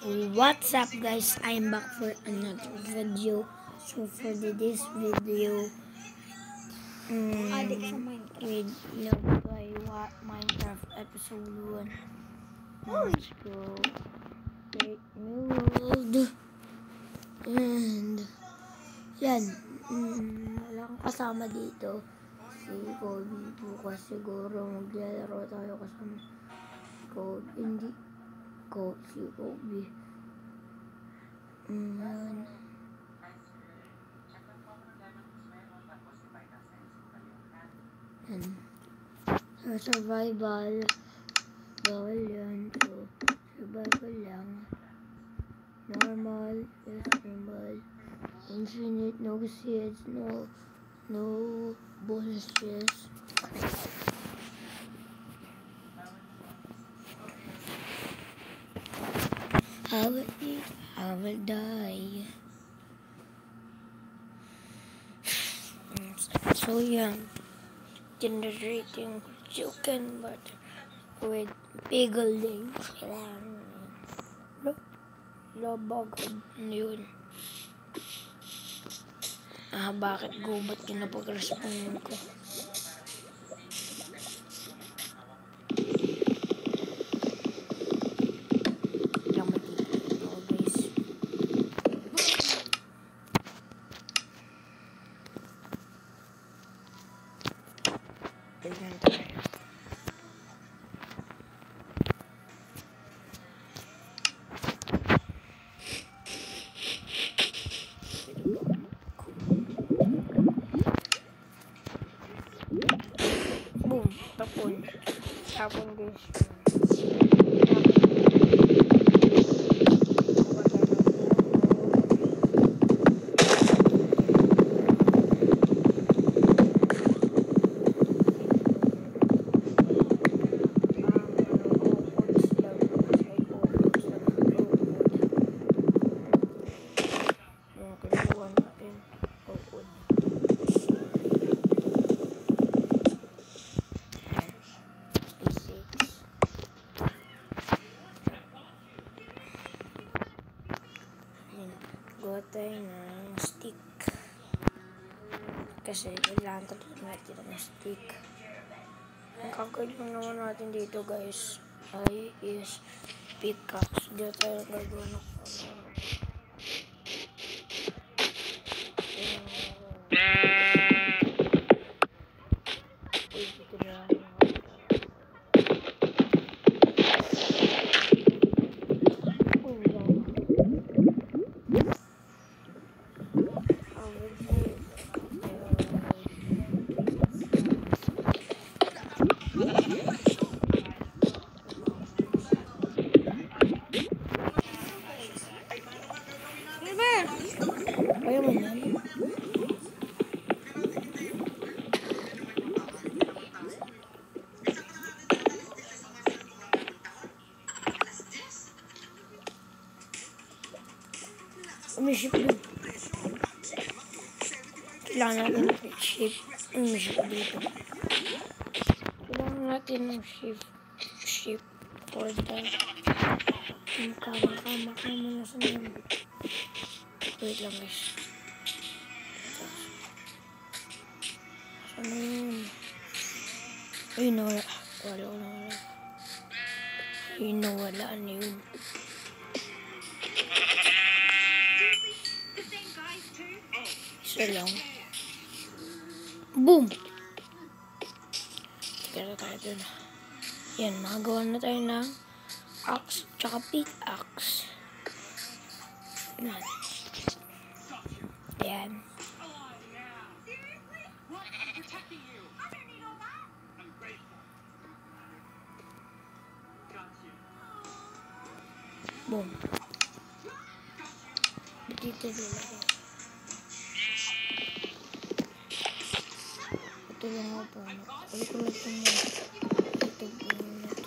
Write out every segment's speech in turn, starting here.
What's up guys, I'm back for another video. So for this video, we love play Minecraft episode 1. Let's go create new world. And yan, wala kang kasama dito. Si Kobe, bukas siguro maglalaro tayo kasama Kobe. Hindi si Kobe. So, survival. Bawal yan. So, survival lang. Normal. Yes, normal. Infinite. No seeds. No bonuses. I will die. So yeah, generating chicken but with pickling. Labagod yun. Bakit gubat yun na pag-respond ko? Boom, tapon guys. Gawa tayo ng stick. Kasi kailangan ko natin ng stick. Ang kagawin naman natin dito guys ay is pickaxe. Dito tayo gagawa ng kaya mo yan? Umiship dito. Kailangan natin ng shift. Umiship dito. Kailangan natin ng shift for that. Maka muna sa naman. Wait lang guys. Saan yun? Ay, nawala. Wala. Ay, nawalaan yun. Isa lang. Boom! Kaya tayo dun. Yan, makagawa na tayo ng axe tsaka pickaxe. Yan. Boom. Dito nilagay. Ito lang ako po. Kulit ko mo. Ito po na ito.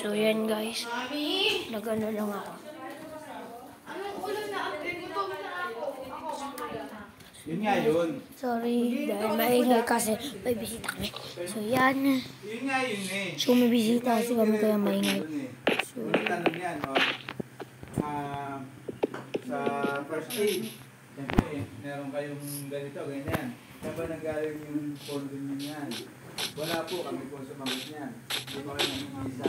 So, yan guys. Nag-ano lang ako. Anong ulam na ate? Gutom na ako. Ako kakain na. Yun nga yun. Sorry, dahil maingay kasi may bisita kami. So, yan. Yun nga yun eh. So, may bisita kasi kami kaya maingay. So, ulit tanong yan, oh. Sa first aid, siyempre, meron kayong ganito, ganyan. Saan ba nanggaling yung pondo nyo yan? Wala po, kami po sumagot niyan. Hindi ba kayo namin sa...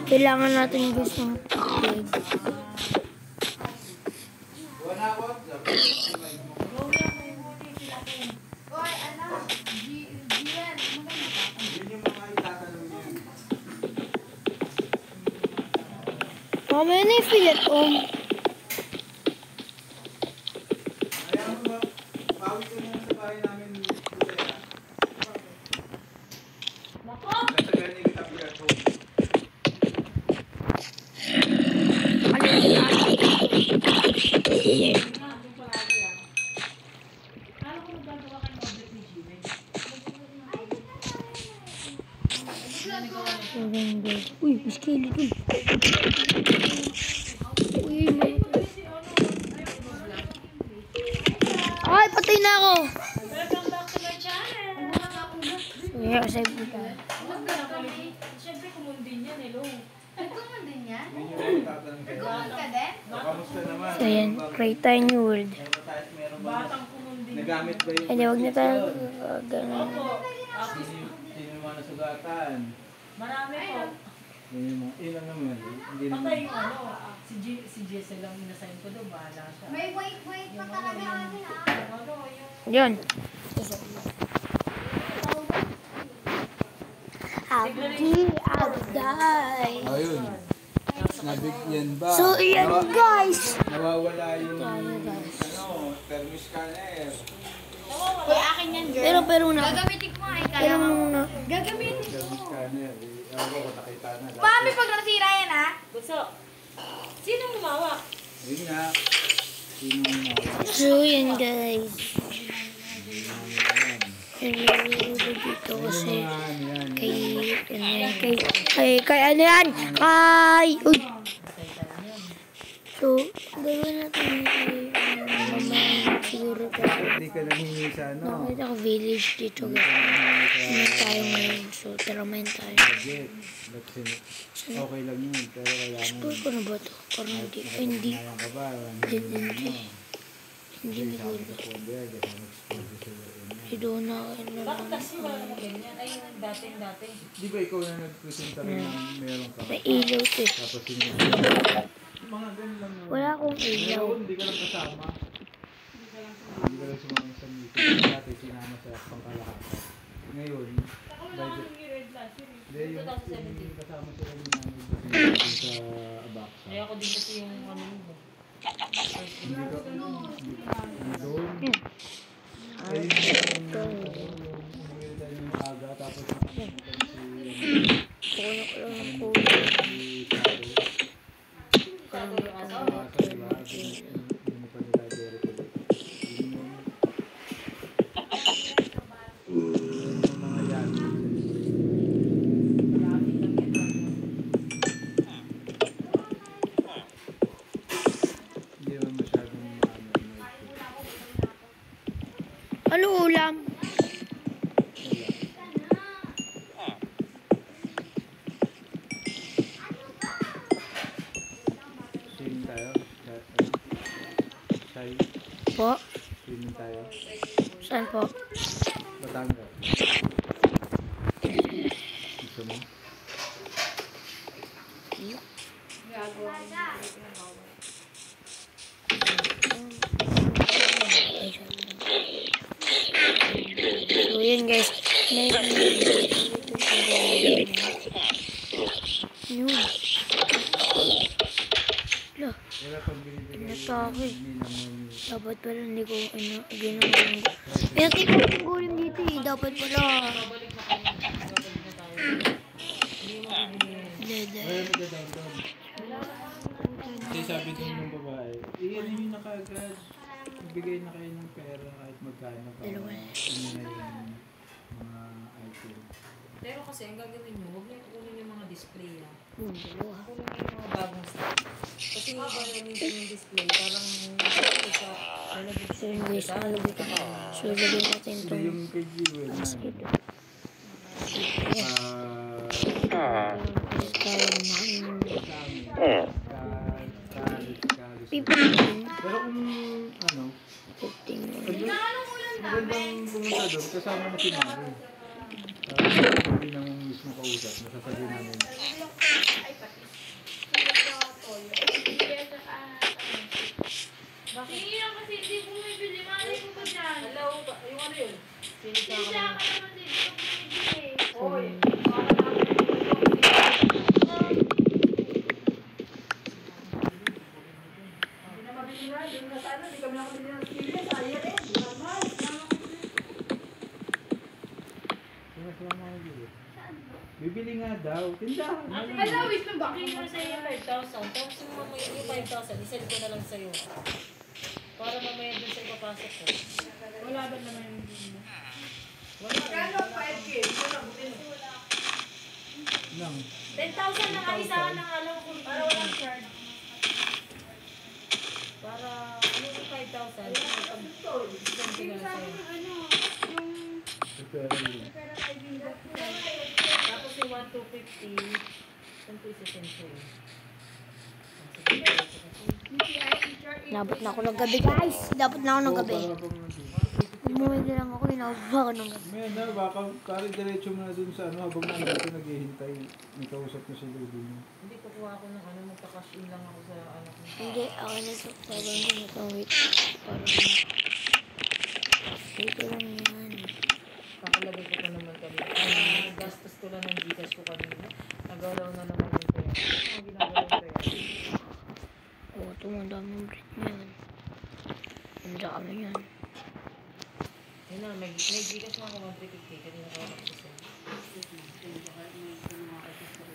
Kailangan natin guys ng egg. Wala po, Hoy, anak. Gian, yun yung mga itatanong niyan. Mama, yun yung filet Kaya mo ba, pawis ko muna sa bahay namin today, ha? Natagal niyo yung tabi at home. Uy, skeleton. Uy, may... Ay, patay na ako. welcome back to my channel. Yeah, save ko tayo. Siyempre kumundin yan, hello. Kumundin yan? Yun yung itatanong kayo. Kumun ka din? Kamusta naman? So, yan. Create tayo new world. Meron ba? Batang kumundin. Nagamit ba yung... Hindi, huwag na tayo ganun. Sino yung mga nasugatan? Marami po. Yun yung mga... Ilan naman? Hindi naman. Patay yung ano, si Jessel lang inasign ko doon, bahala siya. May wait pa talaga kami ha. Ano, yung... Yun. Abday. Ayun. Nabigyan ba? So, yan guys. Nawawala yung... thermal scanner. Uy, akin yan, girl. Pero muna. Gagamitin ko nga, Pero muna. Gagamitin Thermal scanner. Ewan ko kung nakita na. Mami, pag nasira yan ha. Gusto, sino lumawak? Yun nga. Sino yung nawawala? So, yan guys. Dito kasi kay ano yan? Uy! So, gawin natin mamaya siguro tayo. Hindi ka nanghingi sa ano. Nakita ko village dito guys. Ano tayo ngayon? So, taramahin tayo. Budget. Okay lang yun. Pero kailangan... Explore ko na ba ito? Parang hindi. Ay, hindi. Kaya ka ba? Hindi siguro. Hindi doon na kayo na Bakit lang. kasi wala na ganyan? Ay, yung dating-dating. Di ba ikaw na nag-presenta rin ng meron ka? May ilaw ito eh. Tapos yung... Mga ganun lang yun. Wala akong ilaw. Ngayon, hindi ka lang kasama. Hindi ka lang sumama sa meeting. Dati sinama sa pangkalahatan. Ngayon, by the... Hindi, yung kasama sila din namin sa Abaksa. Kaya ako din kasi yung ano mo. Hindi ka... Doon. Yan. Ayun yung... Umuwi tayo ng aga. Tapos nakalimutan si... Puno ko lang ng puno. Si Saro. Sabi yung asawa. Sa diba? Hindi pa nila direct ulit. Yun yung mga yan. Hindi naman masyadong Ano ulam? swimming tayo. Shy. Po? Swimming tayo. Saan po? Batangas. Gusto mo? So, yun guys. Yun. Lah, Kaya pag binibigay natake. hindi naman Dapat pala hindi ko ginawa. Pinatay ko yung gulim dito eh. Dapat pala. Dede. Ay, magda-downtown. Kasi sabi din ng babae, iyan yun na kaagad. Magbigay na kayo ng pera kahit magkano pa. Dalawa. Ano na yung mga item. Pero kasi ang gagawin nyo, huwag nyo kunin yung mga display ha. Dalawa. Kunin nyo yung mga bagong stock. Kasi yung iba yung display, parang sa lalagay So yun guys, nalagay ko. So lagyan natin Hindi itong yung kay Jewel na. ito. Ah, Kaya namin sa amin. Kalis. 15. Pero kung ano, 15 pag yun. magandang pumunta doon, kasama mo si Mami. Hindi naman mismo kausap, nasasabi namin. Hindi lang kasi hindi bumibili. Mali ko ba dyan? Hello, yung ano yun? Hindi siya ako naman dito bumibili. Oy, Bibili nga daw, tindahan. Hello, wait lang ba? Bigyan ko sa'yo yung 5,000. Tapos yung mamaya yung 5,000, isend ko na lang sa'yo. Para mamaya dun sa ipapasok ko. Wala ba naman yung bumibili? Wala. Kano 5K? Lang. 10,000 na isa ng alam ko. Para walang charge. Para ano yung 5,000? Isend ko na lang sa'yo. Pero yun. Tapos yung 1,250, saan ko isasend sa'yo? Nabot na ako ng gabi guys. Nabot na ako ng gabi. Para pang nandun. Umuwi na lang ako. Inabot ako ng gabi. May na, baka kari diretso mo na dun sa ano, habang nandito naghihintay. May kausap na si Lulu niya. Hindi kukuha ako ng ano, magka-cash in lang ako sa anak ko. Hindi, ako na sa sabang ko na itong wait. Para dito lang yan. Kakalagay ko pa naman kanina. Ay, gastos ko lang ng Gcash ko kanina. Nagalaw na naman yung pera. Ano ginagawa yung pera? Oo, ito ang daming bread niyan. Ang dami yan. Yun na, may Gcash na ako 1,350. Kanina ko ako kasi.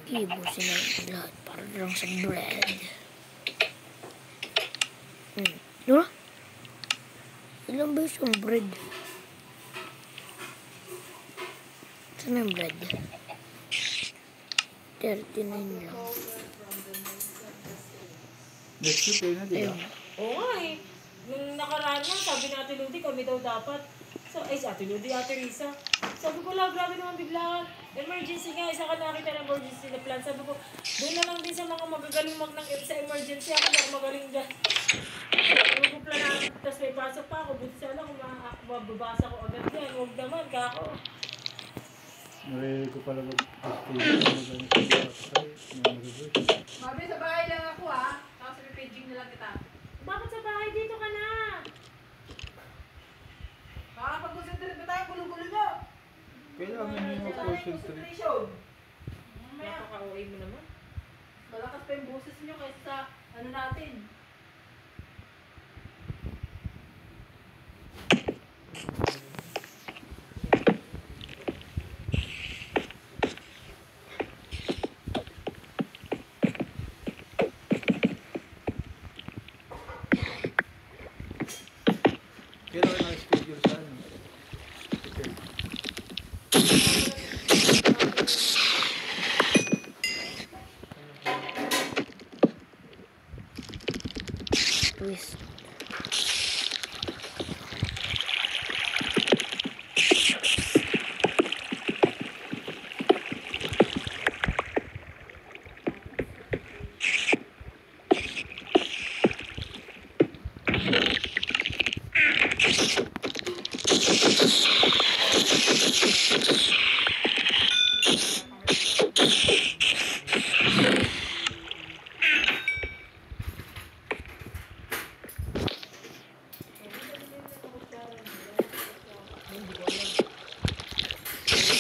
Ibusin na yung lahat para lang sa bread. Diba? Ilang ba yung bread? Saan yung bread? 39 lang. Next week kayo na, di ba? Ayun. Oo nga eh. Nung nakaraan lang, sabi ni Ate Ludi, kami daw dapat. So, ay, si Ate Ludi, Ate Risa. Sabi ko lang, grabe naman biglaan. Emergency nga, isa ka nakita ng emergency na plan. Sabi ko, doon na lang din sa mga magagaling sa emergency. Ako na magaling dyan. Sabi ko plan, tapos may pasok pa ako. Buti sana kung mababasa ko agad yan. Huwag naman, kako. Narinig ko pala mag-stay. Mabi, sa bahay lang ako ha. Tapos repaging na lang kita. Bakit sa bahay dito ka na? Makakapag-concentrate ba tayo? Gulo-gulo nyo. Kailangan nyo mag-concentrate. Concentration. Mamaya, Napaka-OA mo naman. malakas pa yung boses nyo kaysa sa ano natin. Kailan ka na-schedule sa ano? Okay. Twist.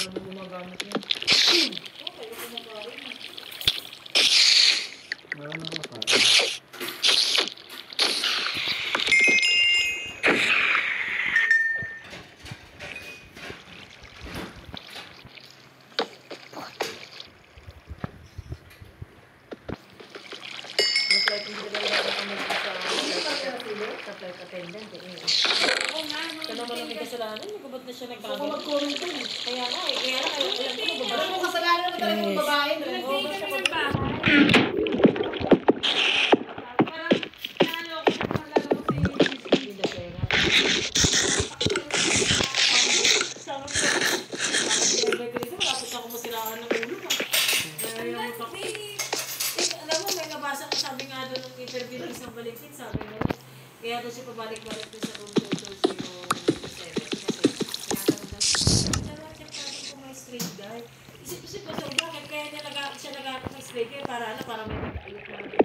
Ano gumagamit yun? Meron ako kain. Mas like hindi ka talaga ako mag-isa. Sa flight attendant eh. Ito naman ang may kasalanan, nagkabot na siya nagbago. Kaya nga eh, kaya nga alam ko magbabalik. Alam mo kasalanan naman talaga ng babae. Oo, basta pag- Hindi na pera. Sama ko. Bakit ko dito, malapit ako masiraan ng ulo ha. Nayayamot ako. Alam mo, may nabasa ko, sabi nga doon ng interview ng isang Valentin, sabi nga, kaya doon siya pabalik-balik din sa room 2207 kasi tinatanong daw, check natin kung may straight guy. Isip-isip ko sa bakit kaya siya nag-aakit ng straight guy para may nag-ayot na rin.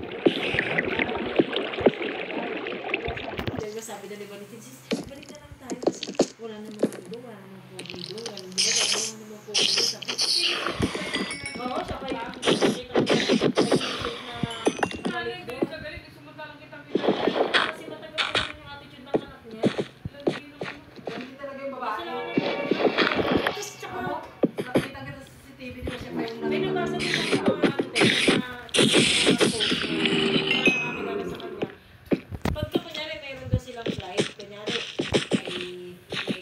Sabi na ni Valentin, sis, balik na lang tayo kasi wala namang mundo, wala namang pogi doon, wala namang pogi doon. Oo, siya kaya kasi matagal ko naman yung attitude ng anak niya. Hindi talaga yung babae. Tapos tsaka, Nakita kita sa CCTV, di ba siya pa yung may nabasa din ako ng mga post na nakakilala sa kanya. Pagka kunyari mayroon daw silang flight, kunyari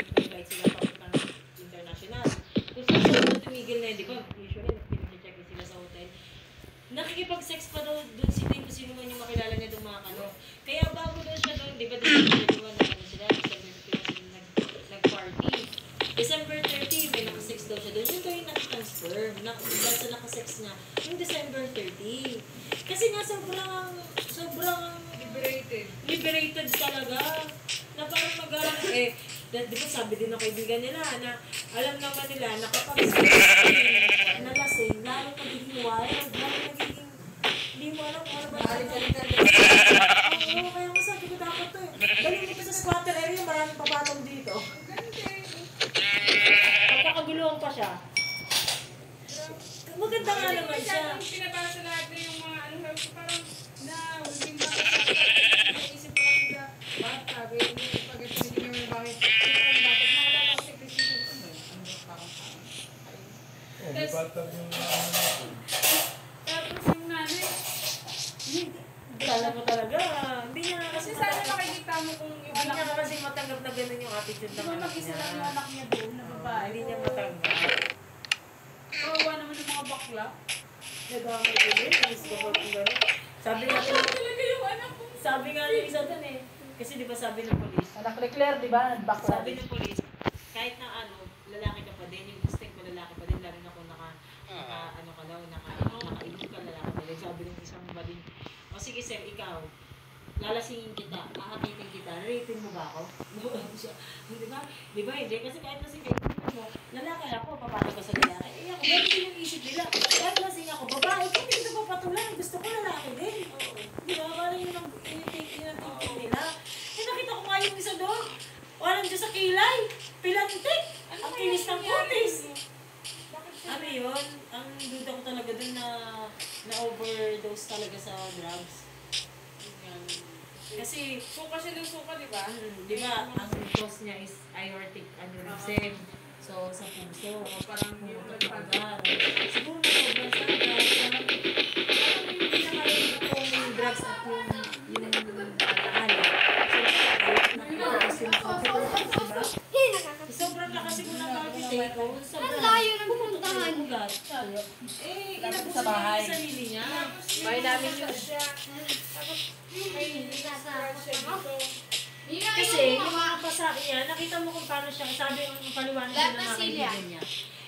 may flight sila papuntang international. Kung saan sila tumigil na, di ba? Usually, pinag-check sila sa hotel. Nakikipag-sex pa daw doon si Ting kung sino man yung makilala niya doon mga kano. Kaya bago daw siya doon, di ba December 21 na ano sila, December 21 nag-party. December 30, may nakasex daw siya doon. Yun daw yung nakitang sperm. Dahil sa nakasex niya, yung December 30. Kasi nga sobrang liberated talaga. Na parang mag-arang, di ba sabi din ng kaibigan nila na alam naman nila na kapag nalasing, lalo magiging wild, lalo magiging, hindi mo alam kung ano ba Oo, kaya masabi ko dapat to eh. Dali mo pa sa squatter area, maraming papatong dito. Pagkakaguluhan pa siya. Maganda nga naman siya. Pinabasa natin yung mga ano, parang na huling bakit naisip ko lang siya. Bakit sabi niya, pag ito hindi naman bakit naalala ko si Christine ko ba? Ano ba parang May batang yung tapos yung nanay, Kala mo talaga, hindi niya nga kasi kasi sana makikita mo kung yung Hindi anak niya mo. kasi matanggap na gano'n yung attitude ng Diba anak mag-isa niya. lang yung anak niya doon na babae. Hindi niya matanggap. Kawawa naman yung mga bakla. Nagamay ko yun, miss ko po kung gano'n. Sabi nga nila, Talaga yung anak ko. sabi nga nila isa dun eh. Kasi di ba sabi ng polis, Anak ni Claire, di ba? Nagbakla. sabi ng polis, kahit na ano, lalaki ka pa din, yung instinct mo lalaki pa din, lalo na kung ano ka daw, nakainom ka, lalaki pa din. Sabi ng isang bading, o sige sir, ikaw, lalasingin kita, aakitin kita, rapin mo ba ako? Di ba? Di ba? Hindi. Kasi kahit lasing kayo, mo, lalaki ako, papatay ko sa lalaki. Eh ako, ganun din yung isip nila. Kahit lasing ako, babae, kung hindi ko papatulan, gusto ko lalaki din. Di ba? Parang yun ang thinking nila. Eh nakita ko nga yung isa doon. Walang Diyos sa kilay. Pilantik. Ang kinis ng putis. Ano yun? Ang duda ko talaga dun na overdose talaga sa drugs. Kasi, Suka siya ng suka, di ba? di ba, ang cause niya is aortic aneurysm. So, sa puso. Parang yung nagpag- Siguro na sobrang sa drugs. Parang hindi na kaya yung drugs at yung alahal. Sobrang lakas siguro ng pag-take ko. Sobrang layo ng pupuntahan. Eh, inabos sa bahay. niya yung sarili niya. Bahay namin yun. Kasi, yung mga pasahe niya, nakita mo kung paano siya, sabi yung paliwanag niya ng mga kaibigan niya.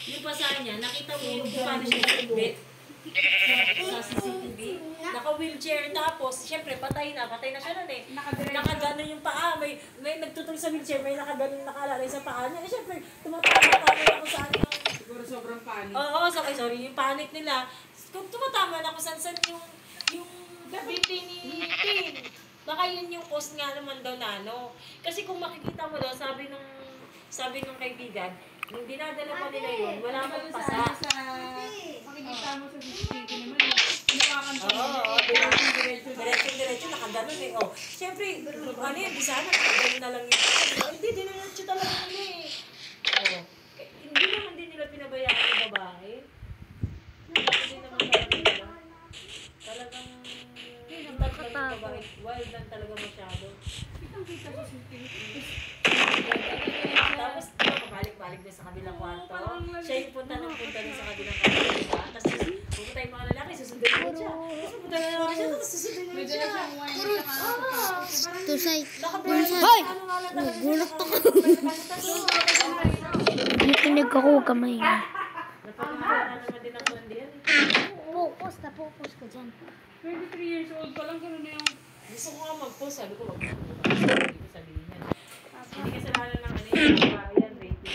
Yung pasahe niya, nakita mo yung kung paano siya nakibit sa CCTV. Naka-wheelchair, tapos, syempre, patay na siya nun eh. Nakaganon yung paa, may nagtutol sa wheelchair, may nakaganon nakalalay sa paa niya. Eh, syempre, tumatawa na kung saan yung... Siguro sobrang panic. Oo, sorry, yung panic nila. Kung tumatama na kung saan yung bipinitin. Baka yun yung post nga naman daw na ano. Kasi kung makikita mo daw, sabi nung kaibigan, nung dinadala pa nila yun, wala pang pasa. Makikita mo sa CCTV naman. Hinawakan pa Oo, diretso, nakaganon eh. Oh, siyempre, ano yun, di sana, nakaganon na lang yun. Hindi, diniretso talaga nila eh. Oh, hindi naman din nila pinabayaan yung babae. Hindi naman talaga. Talagang, wild lang talaga masyado. nakita sa CCTV. Tapos, pabalik-balik na sa kabilang kwarto. Siya yung punta din sa kabilang kwarto, diba? Tapos, pupunta yung mga lalaki, susundan mo siya. Tapos, pupunta na naman siya, tapos susundan mo May siya. dala siyang wine at saka Tusay. Hoy! Gulat ako. Nakikinig ako kamay. Napagkakaroon naman din ang kondiyan. Focus ka dyan. 23 years old pa lang, gano'n na yung... Gusto ko nga mag-post, sabi ko mag-post. Hindi ko sabihin yan. Hindi kasalanan ng ano yung babae yan, rating.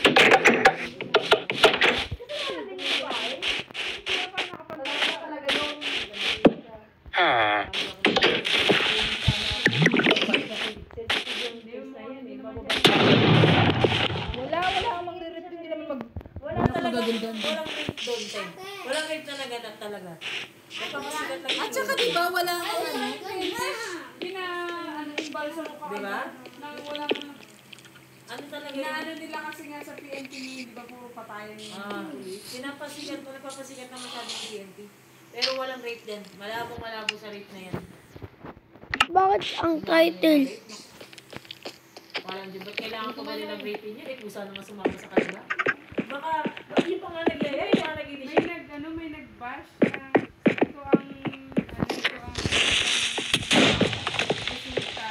Wala akong magre-rep, hindi naman mag... Walang rape doon, Tay. Walang rape na naganap talaga. Napapasigat lang. At saka diba, wala akong ano, pina-imbal sa mukha. Diba? Na wala Ano talaga Inaano yun? nila kasi nga sa PNP, di ba puro patayan yung pulis? Pinapasigat mo, napapasigat na masyadong PNP. Pero walang rape din. Malabo sa rape na yan. Bakit ang title? Walang dyan. Ba't kailangan ko ba nilang rape yun? Eh, kusa naman sumama sa kanila. Baka yung pa nga nagyayay, yung pa nga nag-initiate. May nag-bash na ito ang resulta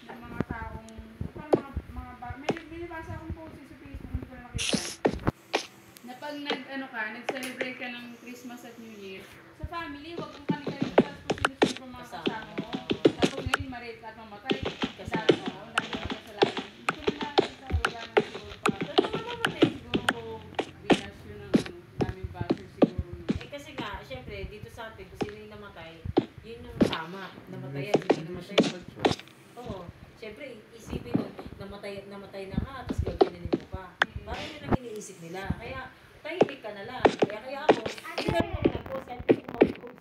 ng mga taong parang may nabasa akong post sa Facebook, hindi ko na nakita. Na pag nag-celebrate ka ng Christmas at New Year, sa family, huwag kang kanigalit tapos kung sinusunod mo mga kasama mo. Tapos ngayon, ma-rape ka at mamatay. Kasama mo, dahil mo kasalanan. Hindi ko na nakita, wala na siguro pa. Siguro, binas yun ang daming basher siguro. Eh kasi nga, syempre, dito sa atin, kung sino yung namatay, yun yung tama. Namatay yan, hindi namatay. Oo. Syempre, isipin nun, namatay na nga, tapos gagawin mo pa. Parang yun ang iniisip nila. Kaya, tahimik ka na lang. Kaya ako, hindi na rin ako nag-post, kahit hindi ko mag-post.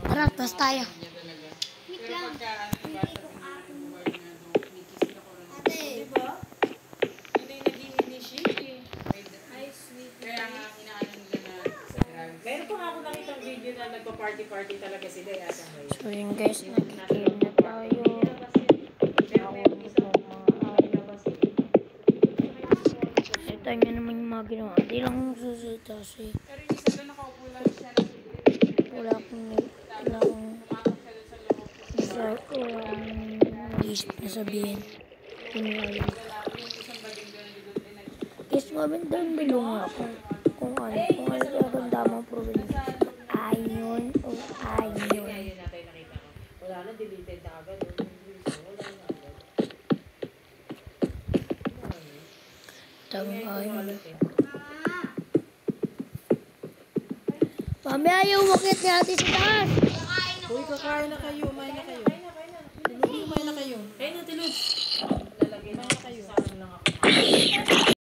Tara, tas tayo. Wait lang. Diba? Hindi nag-i-initiate eh. Kaya nga, inaano nila na Meron pa nga ako nakitang video na nagpa-party-party talaga sila eh, asang ngayon. So yun guys, nag-game na tayo. Kita nyo naman yung mga ginawa. Hindi lang susita kasi pero yung isa doon nakaupo lang siya ng wala akong isip na sabihin. Kunyari. Guys, comment down below nga kung ano talaga ang tamang probinsya. Ayon o ayon. Yun natin nakita ko. Wala na, deleted na agad. Wala na agad. Tamang ayon. Mami, ayaw wakit natin sa taas. Uy, kakain na kayo, umain na kayo. Umain na kayo. Ayun na, tilod. Lalagay na kayo. Sa akin lang ako.